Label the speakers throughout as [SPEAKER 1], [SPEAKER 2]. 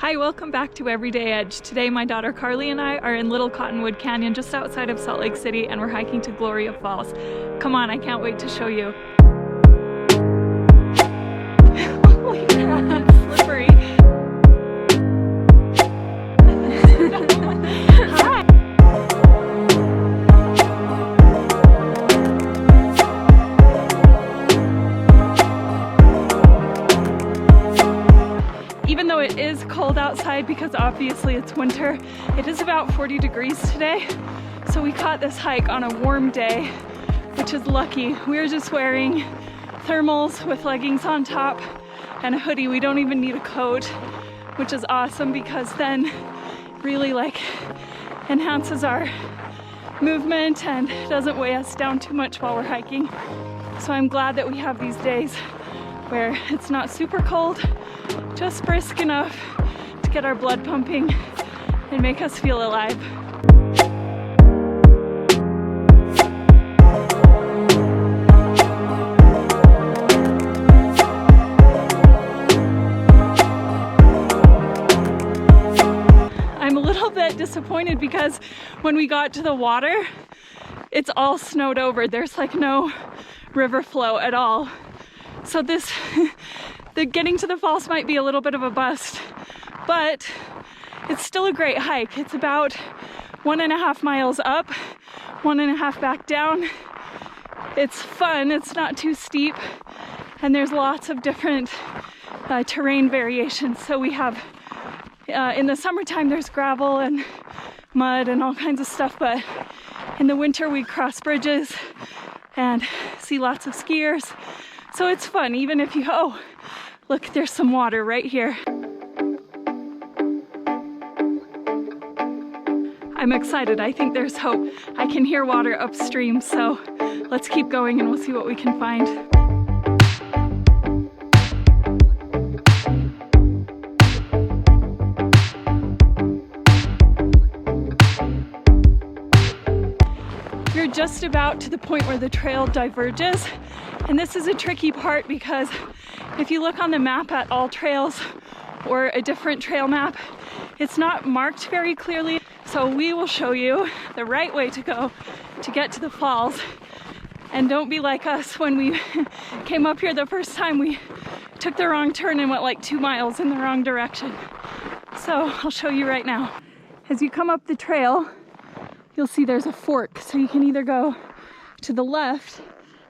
[SPEAKER 1] Hi, welcome back to Everyday Edge. Today my daughter Carly and I are in Little Cottonwood Canyon just outside of Salt Lake City, and we're hiking to Gloria Falls. Come on, I can't wait to show you. Holy crap, it's slippery. Hi. Even though it is cold outside because obviously it's winter, it is about 40 degrees today. So we caught this hike on a warm day, which is lucky. We're just wearing thermals with leggings on top and a hoodie. We don't even need a coat, which is awesome because then really enhances our movement and doesn't weigh us down too much while we're hiking. So I'm glad that we have these days where it's not super cold, just brisk enough to get our blood pumping and make us feel alive. I'm a little bit disappointed because when we got to the water, it's all snowed over. There's like no river flow at all. So the getting to the falls might be a little bit of a bust, but it's still a great hike. It's about 1.5 miles up, 1.5 back down. It's fun, it's not too steep, and there's lots of different terrain variations. So we have, in the summertime there's gravel and mud and all kinds of stuff, but in the winter we cross bridges and see lots of skiers. So it's fun, even if you, oh, look, there's some water right here. I'm excited, I think there's hope. I can hear water upstream, so let's keep going and we'll see what we can find. We're just about to the point where the trail diverges. And this is a tricky part because if you look on the map at all trails or a different trail map, it's not marked very clearly. So we will show you the right way to go to get to the falls. And don't be like us when we came up here the first time. We took the wrong turn and went like 2 miles in the wrong direction. So I'll show you right now. As you come up the trail, you'll see there's a fork. So you can either go to the left,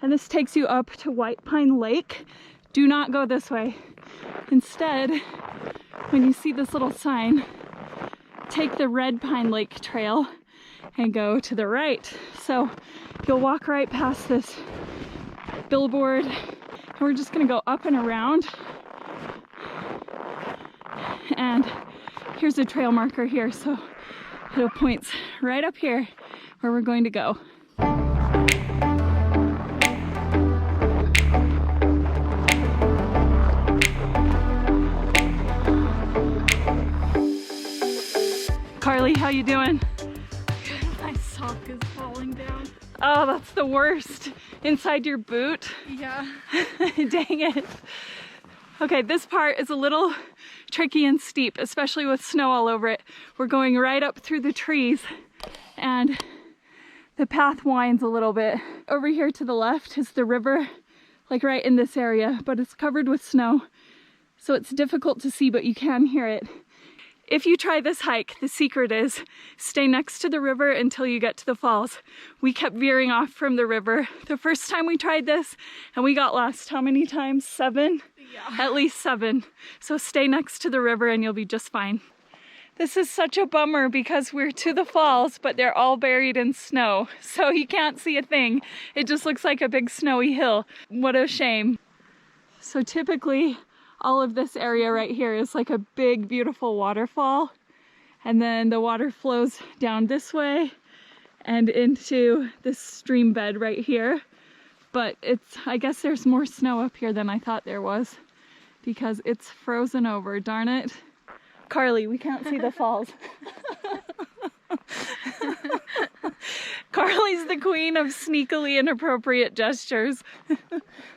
[SPEAKER 1] and this takes you up to White Pine Lake. Do not go this way. Instead, when you see this little sign, take the Red Pine Lake Trail and go to the right. So you'll walk right past this billboard, and we're just gonna go up and around. And here's a trail marker here, so it points right up here where we're going to go. Carly, how you doing?
[SPEAKER 2] My sock is falling down.
[SPEAKER 1] Oh, that's the worst. Inside your boot?
[SPEAKER 2] Yeah.
[SPEAKER 1] Dang it. Okay, this part is a little tricky and steep, especially with snow all over it. We're going right up through the trees and the path winds a little bit. Over here to the left is the river, like right in this area, but it's covered with snow. So it's difficult to see, but you can hear it. If you try this hike, the secret is stay next to the river until you get to the falls. We kept veering off from the river the first time we tried this, and we got lost how many times? 7?
[SPEAKER 2] Yeah.
[SPEAKER 1] At least 7. So stay next to the river and you'll be just fine. This is such a bummer because we're to the falls, but they're all buried in snow. So you can't see a thing. It just looks like a big snowy hill. What a shame. So typically, all of this area right here is like a big, beautiful waterfall. And then the water flows down this way and into this stream bed right here. But I guess there's more snow up here than I thought there was because it's frozen over, darn it. Carly, we can't see the falls. Carly's the queen of sneakily inappropriate gestures.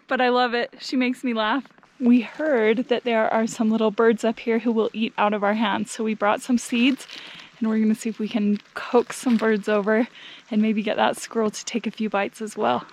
[SPEAKER 1] But I love it. She makes me laugh. we heard that there are some little birds up here who will eat out of our hands. So we brought some seeds and we're gonna see if we can coax some birds over and maybe get that squirrel to take a few bites as well.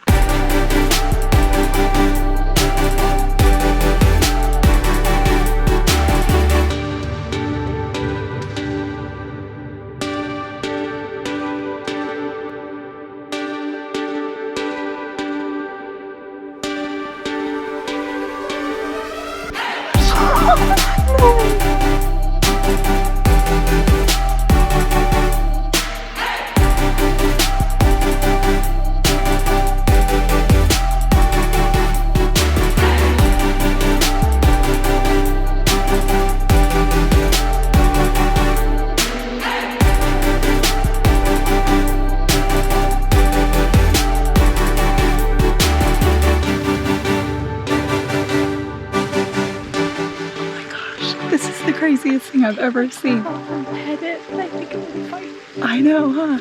[SPEAKER 1] Craziest thing I've ever seen.
[SPEAKER 2] Pet it, and I think it will be fine.
[SPEAKER 1] I know, huh?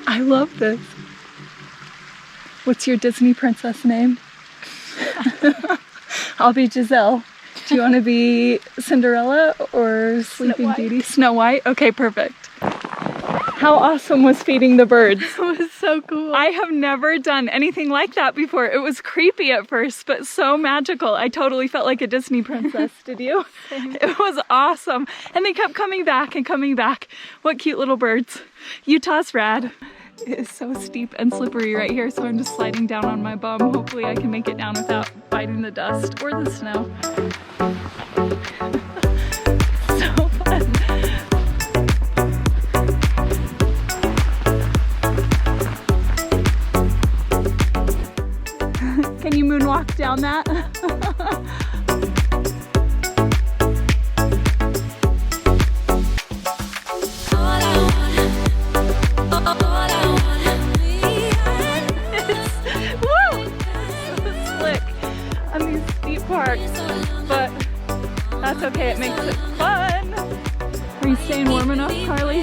[SPEAKER 1] I love this. What's your Disney princess name? I'll be Giselle. Do you want to be Cinderella or Sleeping Beauty? Snow White? Okay, perfect. How awesome was feeding the birds?
[SPEAKER 2] It was so cool.
[SPEAKER 1] I have never done anything like that before. It was creepy at first, but so magical. I totally felt like a Disney princess. Did you?
[SPEAKER 2] Same.
[SPEAKER 1] It was awesome. And they kept coming back and coming back. What cute little birds. Utah's rad. It is so steep and slippery right here, so I'm just sliding down on my bum. Hopefully I can make it down without biting the dust or the snow. So fun. Can you moonwalk down that? But that's okay, it makes it fun. Are you staying warm enough, Carly?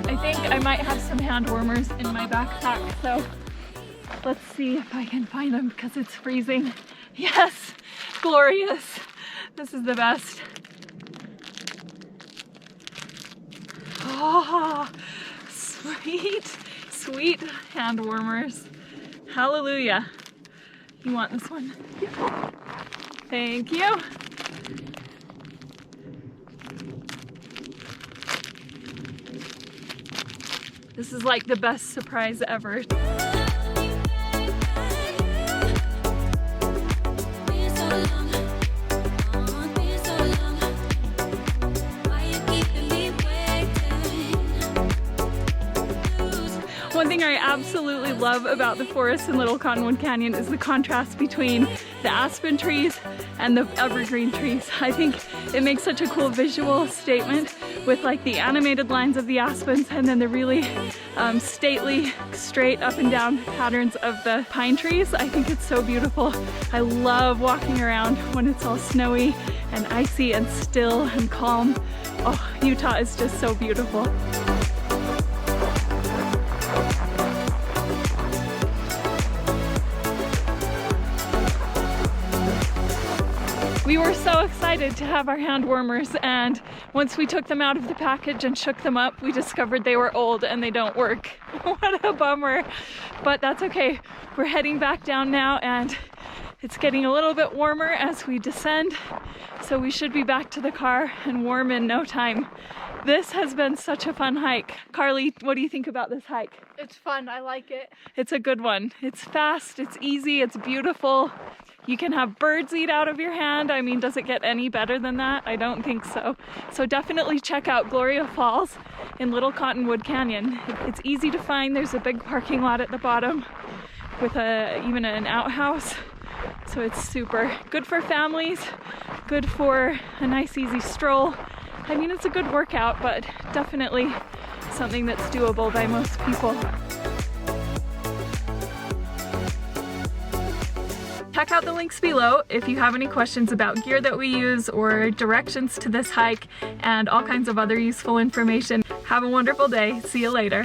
[SPEAKER 1] I think I might have some hand warmers in my backpack, so let's see if I can find them because it's freezing. Yes, glorious. This is the best. Oh, sweet, sweet hand warmers. Hallelujah. You want this one? Yeah. Thank you. This is like the best surprise ever. One thing I absolutely love about the forest in Little Cottonwood Canyon is the contrast between the aspen trees and the evergreen trees. I think it makes such a cool visual statement with like the animated lines of the aspens and then the really stately, straight up and down patterns of the pine trees. I think it's so beautiful. I love walking around when it's all snowy and icy and still and calm. Oh, Utah is just so beautiful. We were so excited to have our hand warmers, and once we took them out of the package and shook them up, we discovered they were old and they don't work. What a bummer, but that's okay. We're heading back down now and it's getting a little bit warmer as we descend, so we should be back to the car and warm in no time. This has been such a fun hike. Carly, what do you think about this hike?
[SPEAKER 2] It's fun, I like it.
[SPEAKER 1] It's a good one. It's fast, it's easy, it's beautiful. You can have birds eat out of your hand. I mean, does it get any better than that? I don't think so. So definitely check out Gloria Falls in Little Cottonwood Canyon. It's easy to find. There's a big parking lot at the bottom with even an outhouse. So it's super good for families, good for a nice easy stroll. I mean, it's a good workout, but definitely something that's doable by most people. Check out the links below if you have any questions about gear that we use or directions to this hike and all kinds of other useful information. Have a wonderful day. See you later.